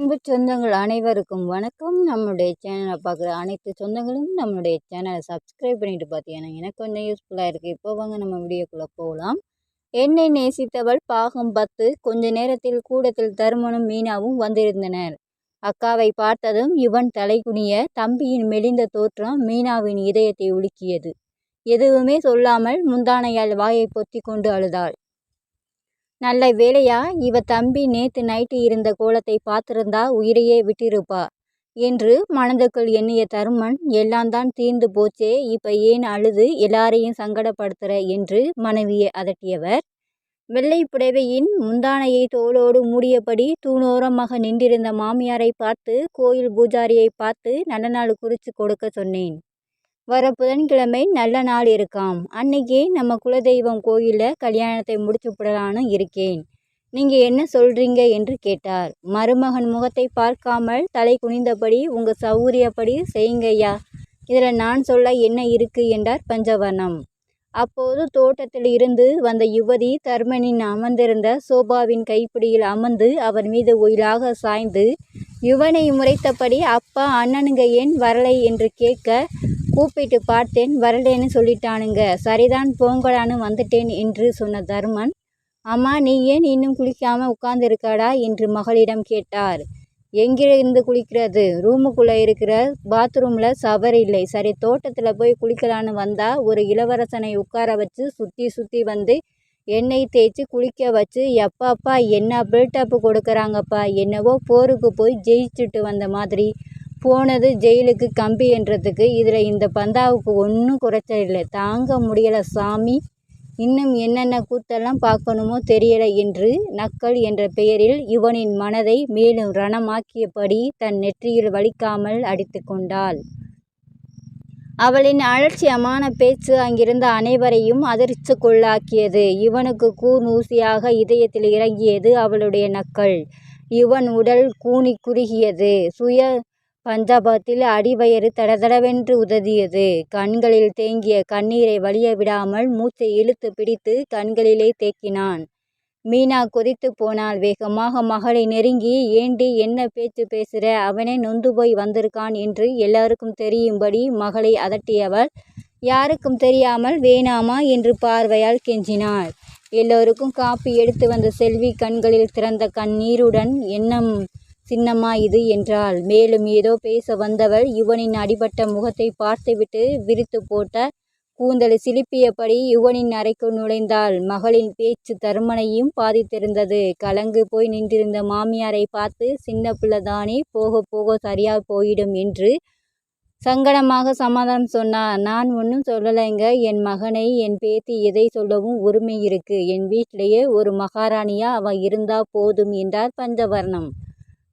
அன்பு சொந்தங்கள் அனைவருக்கும் வணக்கம். நம்மளுடைய சேனலை பார்க்குற அனைத்து சொந்தங்களும் நம்மளுடைய சேனலை சப்ஸ்கிரைப் பண்ணிட்டு பார்த்தீங்கன்னா எனக்கு கொஞ்சம் யூஸ்ஃபுல்லாக இருக்குது. இப்போ வாங்க நம்ம வீடியோக்குள்ளே போகலாம். என்னை நேசித்தவள் பாகம் 10. கொஞ்ச நேரத்தில் கூடத்தில் தருமனும் மீனாவும் வந்திருந்தனர். அக்காவை பார்த்ததும் இவன் தலைகுனிய தம்பியின் மெலிந்த தோற்றம் மீனாவின் இதயத்தை உலுக்கியது. எதுவுமே சொல்லாமல் முந்தானையால் வாயை பொத்தி கொண்டு அழுதாள். நல்ல வேளையா இவ தம்பி நேத்து நைட்டு இருந்த கோலத்தை பார்த்திருந்தா உயிரையே விட்டிருப்பா என்று மனதுக்குள் எண்ணிய தருமன், எல்லாம் தான் தீர்ந்து போச்சே, இப்ப ஏன் அழுது எல்லாரையும் சங்கடப்படுத்துற என்று மனைவியை அதட்டியவர். வெள்ளை புடவையின் முந்தானையை தோளோடு மூடியபடி தூணோரமாக நின்றிருந்த மாமியாரை பார்த்து, கோயில் பூஜாரியை பார்த்து நல்ல நாள் குறித்து கொடுக்க சொன்னேன். வர புதன்கிழமை நல்ல நாள் இருக்காம். அன்னைக்கே நம்ம குலதெய்வம் கோயிலில் கல்யாணத்தை முடிச்சு விடலான்னு இருக்கேன். நீங்கள் என்ன சொல்கிறீங்க என்று கேட்டார். மருமகன் முகத்தை பார்க்காமல் தலை குனிந்தபடி, உங்கள் சௌகரியப்படி செய்யுங்கய்யா, இதில் நான் சொல்ல என்ன இருக்கு என்றார் பஞ்சவர்ணம். அப்போது தோட்டத்தில் இருந்து வந்த யுவதி தர்மனின் அமர்ந்திருந்த சோபாவின் கைப்பிடியில் அமர்ந்து அவர் மீது ஒயிலாக சாய்ந்து யுவனை முறைத்தபடி, அப்பா அண்ணனுங்க ஏன் வரலை என்று கேட்க, கூப்பிட்டு பார்த்தேன், வரலேன்னு சொல்லிட்டானுங்க, சரிதான் போங்களான்னு வந்துட்டேன் என்று சொன்ன தருமன், அம்மா நீ ஏன் இன்னும் குளிக்காமல் உட்கார்ந்துருக்கடா என்று மகளிடம் கேட்டார். எங்கிருந்து குளிக்கிறது, ரூமுக்குள்ளே இருக்கிற பாத்ரூமில் சவர் இல்லை, சரி தோட்டத்தில் போய் குளிக்கலான்னு வந்தா ஒரு இளவரசனை உட்கார வச்சு சுற்றி சுற்றி வந்து எண்ணெய் தேய்ச்சி குளிக்க வச்சு, எப்பாப்பா என்ன பில்டப்பு கொடுக்குறாங்கப்பா, என்னவோ போருக்கு போய் ஜெயிச்சுட்டு வந்த மாதிரி, போனது ஜெயிலுக்கு கம்பி என்றதுக்கு இதில் இந்த பந்தாவுக்கு ஒன்றும் குறைச்சல் இல்லை, தாங்க முடியலை சாமி, இன்னும் என்னென்ன கூத்தெல்லாம் பார்க்கணுமோ தெரியலை என்று நக்கல் என்ற பெயரில் இவனின் மனதை மேலும் ரணமாக்கியபடி தன் நெற்றியில் வலிக்காமல் அடித்து கொண்டாள். அவளின் அலட்சியமான பேச்சு அங்கிருந்த அனைவரையும் அதிர்ச்சிக்குள்ளாக்கியது. இவனுக்கு கூன் ஊசியாக இதயத்தில் இறங்கியது அவளுடைய நக்கல். இவன் உடல் கூனி குறுகியது. சுய பஞ்சாபத்தில் அடிவயிறு தடதடவென்று உதறியது. கண்களில் தேங்கிய கண்ணீரை வழிய விடாமல் மூச்சை இழுத்து பிடித்து கண்களிலே தேக்கினான். மீனா கொதித்து போனாள். வேகமாக மகளை நெருங்கி, ஏண்டி என்ன பேச்சு பேசுற, அவனே நொந்து போய் வந்திருக்கான் என்று எல்லாருக்கும் தெரியும்படி மகளை அதட்டியவள் யாருக்கும் தெரியாமல் வேணாமா என்று பார்வையால் கெஞ்சினாள். எல்லோருக்கும் காப்பி எடுத்து வந்த செல்வி கண்களில் திறந்த கண்ணீருடன், என்ன சின்னம்மா இது என்றாள். மேலும் ஏதோ பேச வந்தவள் யுவனின் அடிபட்ட முகத்தை பார்த்துவிட்டு விரித்து போட்ட கூந்தலை சிலுப்பியபடி யுவனின் அறைக்குள் நுழைந்தாள். மகளின் பேச்சு தருமனையும் பாதித்திருந்தது. கலங்கு போய் நின்றிருந்த மாமியாரை பார்த்து, சின்ன பிள்ளைதானே, போக போக சரியா போயிடும் என்று சங்கடமாக சமாதானம் சொன்னார். நான் ஒன்றும் சொல்லலைங்க, என் மகனை என் பேத்தி எதை சொல்லவும் உரிமை இருக்கு, என் வீட்டிலேயே ஒரு மகாராணியா அவ இருந்தா போதும் என்றார் பஞ்சவர்ணம்.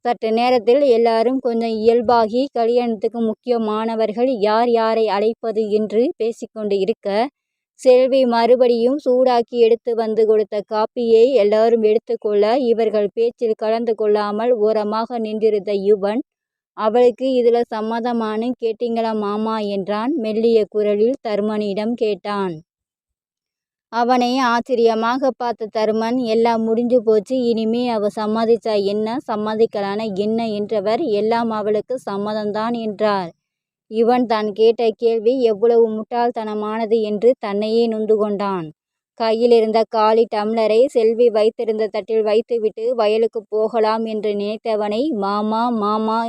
சற்று நேரத்தில் எல்லாரும் கொஞ்சம் இயல்பாகி கல்யாணத்துக்கு முக்கியமானவர்கள் யார் யாரை அழைப்பது என்று பேசிக்கொண்டு இருக்க, செல்வி மறுபடியும் சூடாக்கி எடுத்து வந்து கொடுத்த காப்பியை எல்லாரும் எடுத்துக்கொள்ள, இவர்கள் பேச்சில் கலந்து கொள்ளாமல் ஓரமாக நின்றிருந்த யுவன், அவளுக்கு இதில் சம்மதமானு கேட்டீங்களா மாமா என்றான். மெல்லிய குரலில் தருமனிடம் கேட்டான். அவனை ஆச்சரியமாக பார்த்த தருமன், எல்லாம் முடிஞ்சு போச்சு, இனிமே அவ சம்மதிச்சா என்ன, சம்மதிக்கலான என்ன என்றவர், எல்லாம் அவளுக்கு சம்மதம்தான் என்றார். இவன் தான் கேட்ட கேள்வி எவ்வளவு முட்டாள்தனமானது என்று தன்னையே நொந்து கொண்டான். கையில் இருந்த காலி டம்ளரை செல்வி வைத்திருந்த தட்டில் வைத்துவிட்டு வயலுக்கு போகலாம் என்று நினைத்தவனை, மாமா மாமா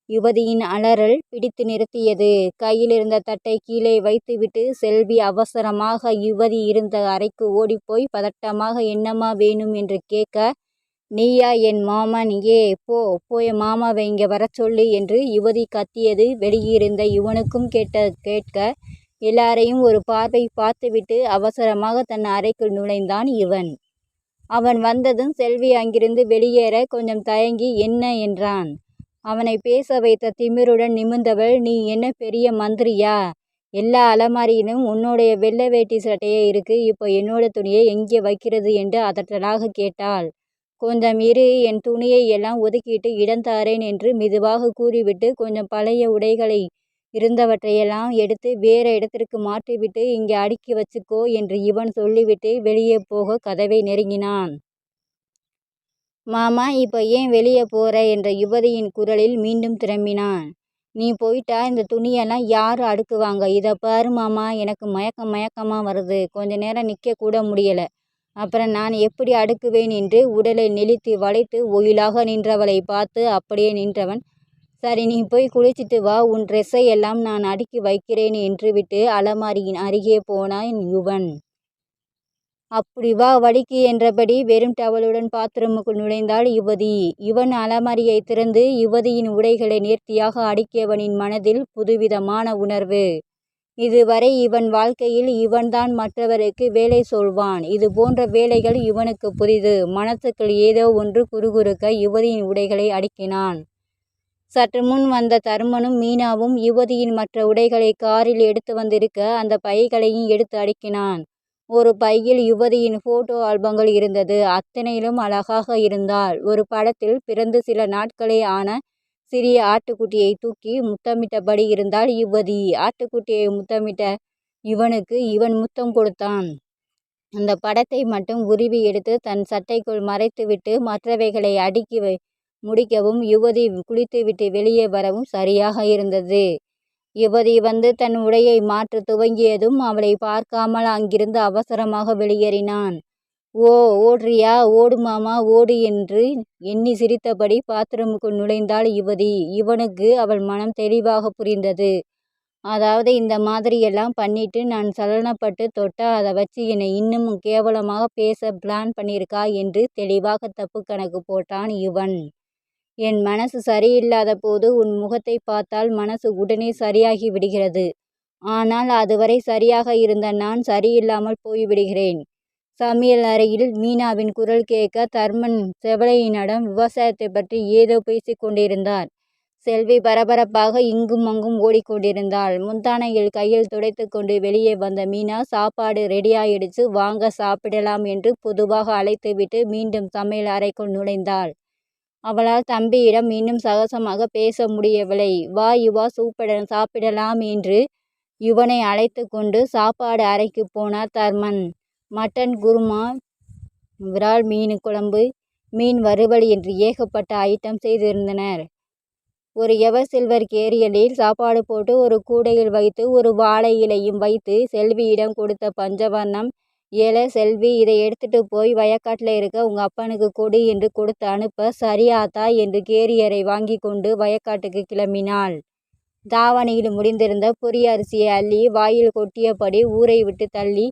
யுவதியின் அலறல் பிடித்து நிறுத்தியது. கையில் இருந்த தட்டை கீழே வைத்துவிட்டு செல்வி அவசரமாக யுவதி இருந்த அறைக்கு ஓடிப்போய் பதட்டமாக என்னம்மா வேணும் என்று கேட்க, நீயா என் மாமன், போய் மாமாவை இங்கே வர சொல்லு என்று யுவதி கத்தியது வெளியிருந்த யுவனுக்கும் கேட்க எல்லாரையும் ஒரு பார்வை பார்த்துவிட்டு அவசரமாக தன் அறைக்குள் நுழைந்தான் இவன். அவன் வந்ததும் செல்வி அங்கிருந்து வெளியேற கொஞ்சம் தயங்கி என்ன என்றான். அவனை பேச வைத்த திமிருடன் நிமிர்ந்தவள், நீ என்ன பெரிய மந்திரியா, எல்லா அலமாரியிலும் உன்னுடைய வெள்ளை வேட்டி சட்டையே இருக்கு, இப்போ என்னோட துணியை எங்கே வைக்கிறது என்று அதட்டலாக கேட்டாள். கொஞ்சம் இரு, என் துணியை எல்லாம் ஒதுக்கிட்டு இடம் தாரேன் என்று மெதுவாக கூறிவிட்டு கொஞ்சம் பழைய உடைகளை இருந்தவற்றையெல்லாம் எடுத்து வேற இடத்திற்கு மாற்றிவிட்டு இங்கே அடுக்கி வச்சுக்கோ என்று இவன் சொல்லிவிட்டு வெளியே போக கதவை நெருங்கினான். மாமா இப்போ ஏன் வெளியே போற என்ற யுவதியின் குரலில் மீண்டும் திரும்பினான். நீ போயிட்டா இந்த துணியெல்லாம் யார் அடுக்குவாங்க? இதை பாரு மாமா, எனக்கு மயக்கமா வருது. கொஞ்ச நேரம் நிற்க கூட முடியல. அப்புறம் நான் எப்படி அடுக்குவேன் என்று உடலை நெளித்து வளைத்து ஒயிலாக நின்றவளை பார்த்து அப்படியே நின்றவன், சரி நீ போய் குளிச்சிட்டு வா, உன் ட்ரெஸ்ஸை எல்லாம் நான் அடுக்கி வைக்கிறேன் என்று விட்டு அலமாரியின் அருகே போனான் யுவன். அப்படி வா வழிக்கு என்றபடி வெறும் டவலுடன் பாத்ரூமுக்குள் நுழைந்தாள் யுவதி. இவன் அலமாரியை திறந்து யுவதியின் உடைகளை நேர்த்தியாக அடுக்கியவனின் மனதில் புதுவிதமான உணர்வு. இதுவரை இவன் வாழ்க்கையில் இவன்தான் மற்றவருக்கு வேலை சொல்வான். இது போன்ற வேலைகள் இவனுக்கு புதிது. மனசுக்குள் ஏதோ ஒன்று குறுகுறுக்க யுவதியின் உடைகளை அடுக்கினான். சற்று முன் வந்த தர்மனும் மீனாவும் யுவதியின் மற்ற உடைகளை காரில் எடுத்து வந்திருக்க அந்த பைகளையும் எடுத்து அடுக்கினான். ஒரு பையில் யுவதியின் போட்டோ ஆல்பங்கள் இருந்தது. அத்தனையிலும் அழகாக இருந்தாள். ஒரு படத்தில் பிறந்து சில நாட்களே ஆன சிறிய ஆட்டுக்குட்டியை தூக்கி முத்தமிட்டபடி இருந்தாள் யுவதி. ஆட்டுக்குட்டியை முத்தமிட்ட இவனுக்கு இவன் முத்தம் கொடுத்தான். அந்த படத்தை மட்டும் உருவி எடுத்து தன் சட்டைக்குள் மறைத்துவிட்டு மற்றவைகளை அடுக்கி முடிக்கவும் யுவதி குளித்துவிட்டு வெளியே வரவும் சரியாக இருந்தது. யுவதி வந்து தன் உடையை மாற்ற துவங்கியதும் அவளை பார்க்காமல் அங்கிருந்து அவசரமாக வெளியேறினான். ஓடுறியா? ஓடு மாமா ஓடு என்று எண்ணி சிரித்தபடி பாத்ரூமுக்குள் நுழைந்தாள் யுவதி. இவனுக்கு அவள் மனம் தெளிவாக புரிந்தது. அதாவது இந்த மாதிரியெல்லாம் பண்ணிட்டு நான் சலனப்பட்டு தொட்டா அதை வச்சு என்னை இன்னும் கேவலமாக பேச பிளான் பண்ணியிருக்கா என்று தெளிவாக தப்பு கணக்கு போட்டான் யுவன். என் மனசு சரியில்லாத போது உன் முகத்தை பார்த்தால் மனசு உடனே சரியாகி விடுகிறது. ஆனால் அதுவரை சரியாக இருந்த நான் சரியில்லாமல் போய்விடுகிறேன். சமையல் அறையில் மீனாவின் குரல் கேட்க தர்மன் செவலையினிடம் விவசாயத்தை பற்றி ஏதோ பேசிக் கொண்டிருந்தார். செல்வி பரபரப்பாக இங்கும் அங்கும் ஓடிக்கொண்டிருந்தாள். முந்தானையில் கையில் துடைத்து கொண்டு வெளியே வந்த மீனா, சாப்பாடு ரெடியாயிடுச்சு, வாங்க சாப்பிடலாம் என்று பொதுவாக அழைத்துவிட்டு மீண்டும் சமையல் அறைக்குள் நுழைந்தாள். அவளால் தம்பியிடம் இன்னும் சகசமாக பேச முடியவில்லை. வா யுவா, சாப்பிடலாம் என்று யுவனை அழைத்து கொண்டு சாப்பாடு அறைக்கு போனார் தர்மன். மட்டன் குருமா, விரால் மீன் குழம்பு, மீன் வறுவல் என்று ஏகப்பட்ட ஐட்டம் செய்திருந்தனர். ஒரு எவர் சில்வர் கேரியலில் சாப்பாடு போட்டு ஒரு கூடையில் வைத்து ஒரு வாழை இலையும் வைத்து செல்வியிடம் கொடுத்த பஞ்சவர்ணம், ஏல செல்வி, இதை எடுத்துட்டு போய் வயக்காட்டில் இருக்க உங்க அப்பனுக்கு கொடு என்று கொடுத்து அனுப்ப, சரியாத்தா என்று கேரியரை வாங்கி கொண்டு வயக்காட்டுக்கு கிளம்பினாள். தாவணியில் முடிந்திருந்த பொரியரிசியை அள்ளி வாயில் கொட்டியபடி ஊரை விட்டு தள்ளி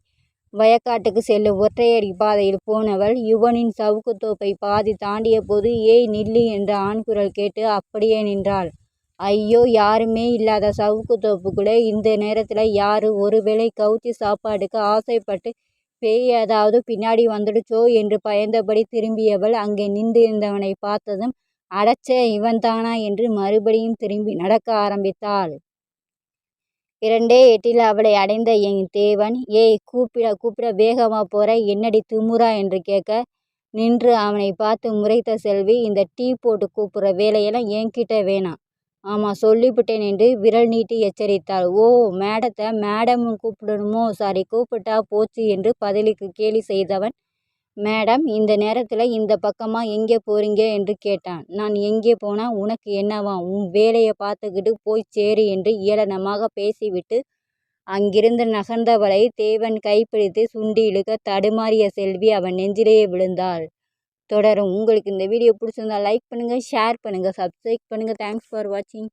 வயக்காட்டுக்கு செல்லும் ஒற்றையடி பாதையில் போனவள் யுவனின் சவுக்கு தோப்பை பாதி தாண்டிய போது ஏய் நில்லு என்ற ஆண்குரல் கேட்டு அப்படியே நின்றாள். ஐயோ, யாருமே இல்லாத சவுக்கு தோப்புக்குள்ளே இந்த நேரத்தில் யாரு? ஒருவேளை கவுச்சி சாப்பாடுக்கு ஆசைப்பட்டு பேய் ஏதாவது பின்னாடி வந்துடுச்சோ என்று பயந்தபடி திரும்பியவள் அங்கே நின்றிருந்தவனை பார்த்ததும் அடச்சே, இவன்தானா என்று மறுபடியும் திரும்பி நடக்க ஆரம்பித்தாள். 2 எட்டில் அவளை அடைந்த என் தேவன், ஏய் கூப்பிட வேகமா போற, என்னடி திமுறா என்று கேட்க நின்று அவனை பார்த்து முறைத்த செல்வி, இந்த டீ போட்டு கூப்பிட்ற வேலையெல்லாம் என்கிட்ட வேணாம். ஆமாம், சொல்லிவிட்டேன் என்று விரல் நீட்டி எச்சரித்தாள். ஓ, மேடத்தை மேடமும் கூப்பிடணுமோ? சாரி, கூப்பிட்டா போச்சு என்று பதிலுக்கு கேலி செய்தவன், மேடம், இந்த நேரத்தில் இந்த பக்கமாக எங்கே போறீங்க என்று கேட்டான். நான் எங்கே போனால் உனக்கு என்னவா? உன் வேலையை பார்த்துக்கிட்டு போய் சேரு என்று ஏளனமாக பேசிவிட்டு அங்கிருந்து நகர்ந்தவளை தேவன் கைப்பிடித்து சுண்டி இழுக்க தடுமாறிய செல்வி அவன் நெஞ்சிலேயே விழுந்தாள். தொடரும். உங்களுக்கு இந்த வீடியோ பிடிச்சிருந்தா லைக் பண்ணுங்கள், ஷேர் பண்ணுங்கள், சப்ஸ்கிரைப் பண்ணுங்கள். தேங்க்ஸ் ஃபார் வாட்சிங்.